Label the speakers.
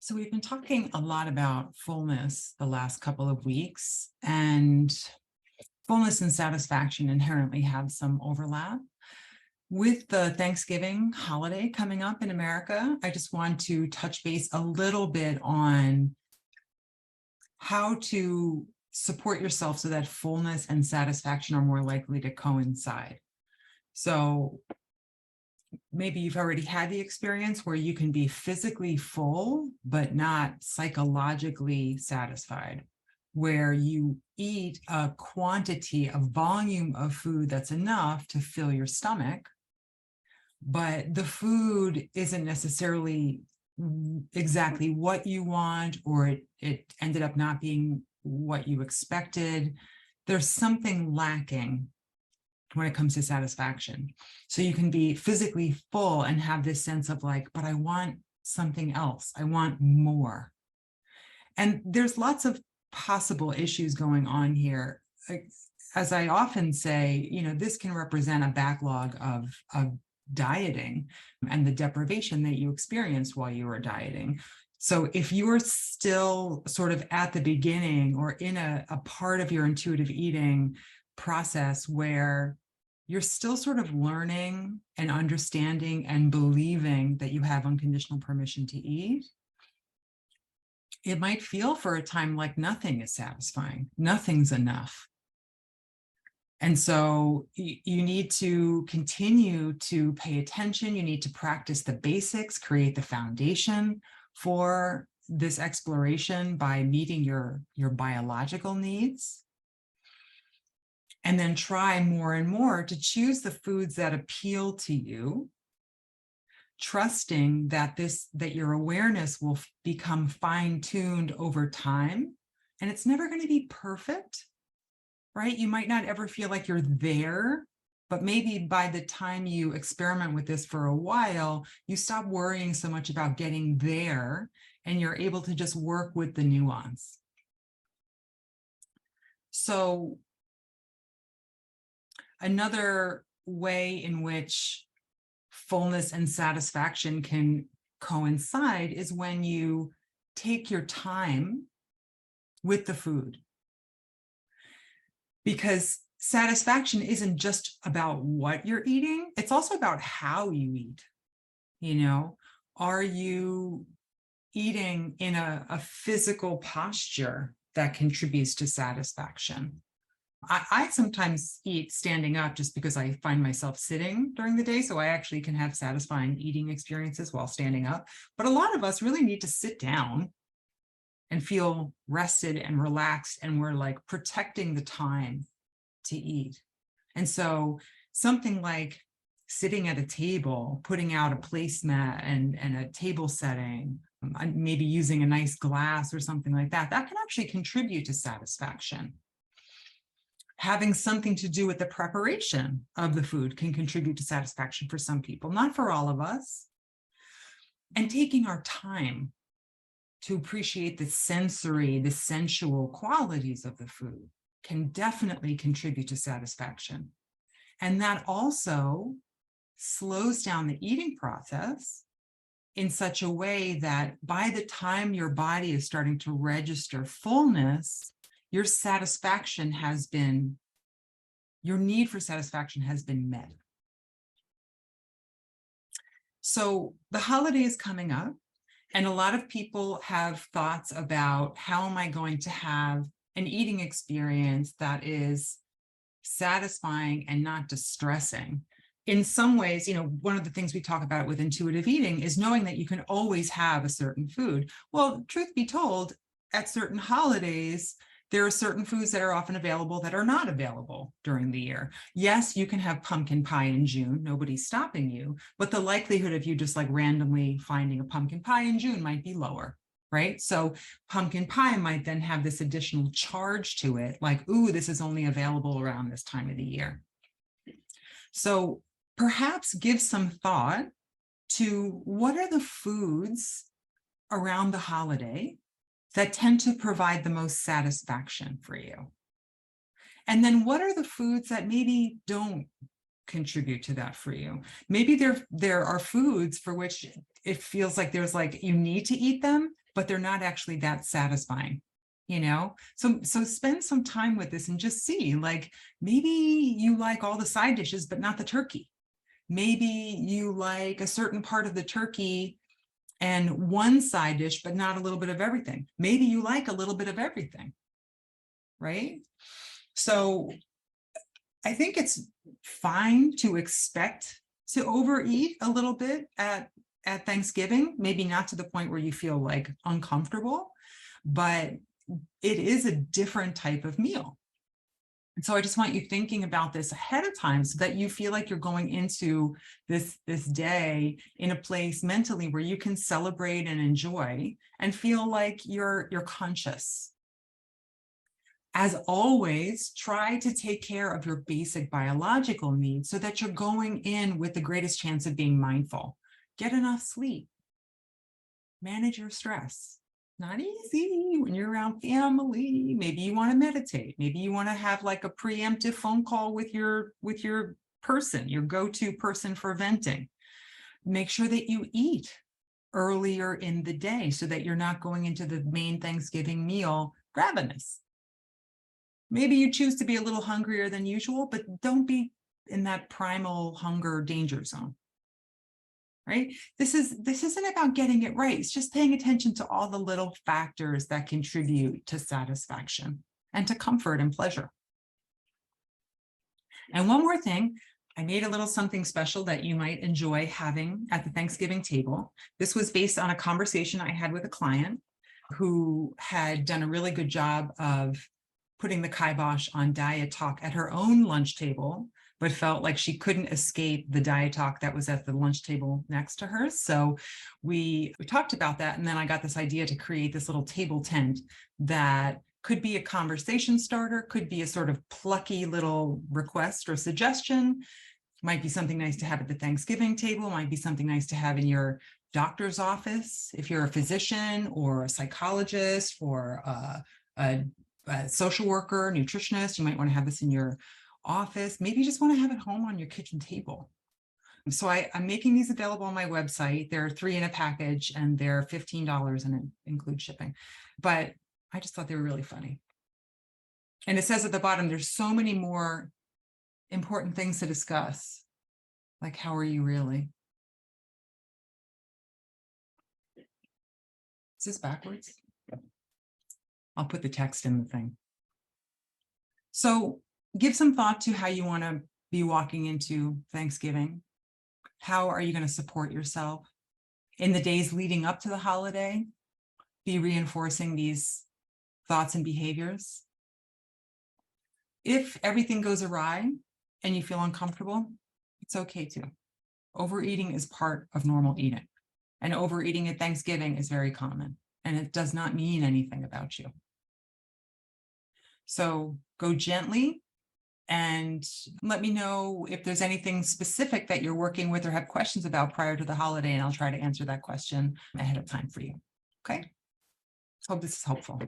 Speaker 1: So we've been talking a lot about fullness the last couple of weeks, and fullness and satisfaction inherently have some overlap. With the Thanksgiving holiday coming up in America, I just want to touch base a little bit on how to support yourself so that fullness and satisfaction are more likely to coincide. So maybe you've already had the experience where you can be physically full, but not psychologically satisfied, where you eat a quantity, a volume of food that's enough to fill your stomach, but the food isn't necessarily exactly what you want, or it ended up not being what you expected. There's something lacking when it comes to satisfaction. So you can be physically full and have this sense of like, but I want something else. I want more. And there's lots of possible issues going on here. As I often say, this can represent a backlog of dieting and the deprivation that you experienced while you were dieting. So if you're still sort of at the beginning or in a part of your intuitive eating process where you're still sort of learning and understanding and believing that you have unconditional permission to eat, it might feel for a time like nothing is satisfying, nothing's enough. And so you need to continue to pay attention. You need to practice the basics, create the foundation for this exploration by meeting your biological needs. And then try more and more to choose the foods that appeal to you, trusting that your awareness will become fine-tuned over time. And it's never going to be perfect, right? You might not ever feel like you're there, but maybe by the time you experiment with this for a while, you stop worrying so much about getting there and you're able to just work with the nuance. So another way in which fullness and satisfaction can coincide is when you take your time with the food. Because satisfaction isn't just about what you're eating, it's also about how you eat. Are you eating in a physical posture that contributes to satisfaction? I sometimes eat standing up just because I find myself sitting during the day, so I actually can have satisfying eating experiences while standing up. But a lot of us really need to sit down and feel rested and relaxed, and we're like protecting the time to eat. And so something like sitting at a table, putting out a placemat and a table setting, maybe using a nice glass or something like that, that can actually contribute to satisfaction. Having something to do with the preparation of the food can contribute to satisfaction for some people, not for all of us. And taking our time to appreciate the sensory, the sensual qualities of the food can definitely contribute to satisfaction. And that also slows down the eating process in such a way that by the time your body is starting to register fullness, your need for satisfaction has been met. So the holiday is coming up, and a lot of people have thoughts about how am I going to have an eating experience that is satisfying and not distressing. In some ways, one of the things we talk about with intuitive eating is knowing that you can always have a certain food. Well, truth be told, at certain holidays, there are certain foods that are often available that are not available during the year. Yes, you can have pumpkin pie in June. Nobody's stopping you. But the likelihood of you just like randomly finding a pumpkin pie in June might be lower, right? So pumpkin pie might then have this additional charge to it, like, ooh, this is only available around this time of the year. So perhaps give some thought to what are the foods around the holiday that tend to provide the most satisfaction for you? And then what are the foods that maybe don't contribute to that for you? Maybe there are foods for which it feels like there's like, you need to eat them, but they're not actually that satisfying, you know? So spend some time with this and just see, like, maybe you like all the side dishes, but not the turkey. Maybe you like a certain part of the turkey and one side dish, but not a little bit of everything. Maybe you like a little bit of everything, right? So I think it's fine to expect to overeat a little bit at Thanksgiving, maybe not to the point where you feel like uncomfortable, but it is a different type of meal. And so I just want you thinking about this ahead of time so that you feel like you're going into this day in a place mentally where you can celebrate and enjoy and feel like you're conscious. As always, try to take care of your basic biological needs so that you're going in with the greatest chance of being mindful. Get enough sleep. Manage your stress. Not easy when you're around family. Maybe you want to meditate. Maybe you want to have like a preemptive phone call with your person, your go-to person for venting. Make sure that you eat earlier in the day so that you're not going into the main Thanksgiving meal ravenous. Maybe you choose to be a little hungrier than usual, but don't be in that primal hunger danger zone, right? This isn't about getting it right. It's just paying attention to all the little factors that contribute to satisfaction and to comfort and pleasure. And one more thing, I made a little something special that you might enjoy having at the Thanksgiving table. This was based on a conversation I had with a client who had done a really good job of putting the kibosh on diet talk at her own lunch table, but felt like she couldn't escape the diet talk that was at the lunch table next to her. So we talked about that. And then I got this idea to create this little table tent that could be a conversation starter, could be a sort of plucky little request or suggestion. Might be something nice to have at the Thanksgiving table, might be something nice to have in your doctor's office. If you're a physician or a psychologist or a social worker, nutritionist, you might want to have this in your office. Maybe you just want to have it home on your kitchen table. So I'm making these available on my website. They're 3 in a package and they're $15 and it includes shipping. But I just thought they were really funny. And it says at the bottom, there's so many more important things to discuss. Like, how are you really? Is this backwards? I'll put the text in the thing. So give some thought to how you want to be walking into Thanksgiving. How are you going to support yourself in the days leading up to the holiday? Be reinforcing these thoughts and behaviors. If everything goes awry and you feel uncomfortable, it's okay too. Overeating is part of normal eating, and overeating at Thanksgiving is very common, and it does not mean anything about you. So go gently and let me know if there's anything specific that you're working with or have questions about prior to the holiday, and I'll try to answer that question ahead of time for you. Okay? Hope this is helpful.